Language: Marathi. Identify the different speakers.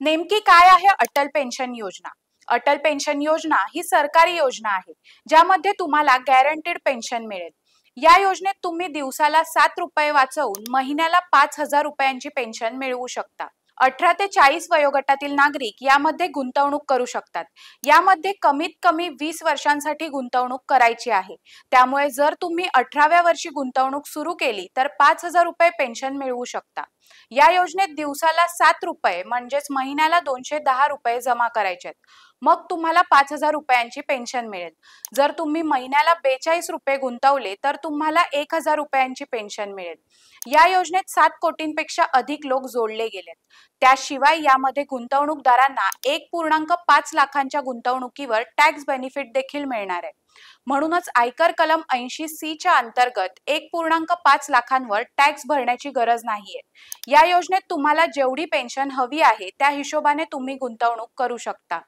Speaker 1: नेमकी काय आहे अटल पेन्शन योजना? अटल पेन्शन योजना ही सरकारी योजना आहे, ज्यामध्ये तुम्हाला गॅरंटीड पेन्शन मिळेल. या योजनेत तुम्ही दिवसाला 7 रुपये वाचवून महिन्याला 5,000 रुपयांची पेन्शन मिळवू शकता. 18 ते 40 वयोगटातील नागरिक यामध्ये गुंतवणूक करू शकतात. यामध्ये कमीत कमी 20 वर्षांसाठी गुंतवणूक करायची आहे. त्यामुळे जर तुम्ही 18व्या वर्षी गुंतवणूक सुरू केली तर 5,000 रुपये पेन्शन मिळवू शकता. या योजनेत दिवसाला 7 रुपये म्हणजेच महिन्याला 210 रुपये जमा करायचे. मग तुम्हाला 5,000 रुपयांची पेन्शन मिळेल. जर तुम्ही महिन्याला 42 रुपये गुंतवले तर तुम्हाला 1,000 रुपयांची पेन्शन मिळेल. या योजनेत 7 कोटींपेक्षा अधिक लोक जोडले गेलेत. त्याशिवाय यामध्ये गुंतवणूकदारांना 1.5 लाखांच्या गुंतवणुकीवर टॅक्स बेनिफिट देखील मिळणार आहे. म्हणूनच आयकर कलम 80C च्या अंतर्गत 1.5 लाखांवर टॅक्स भरण्याची गरज नाहीये. या योजनेत तुम्हाला जेवढी पेन्शन हवी आहे त्या हिशोबाने तुम्ही गुंतवणूक करू शकता.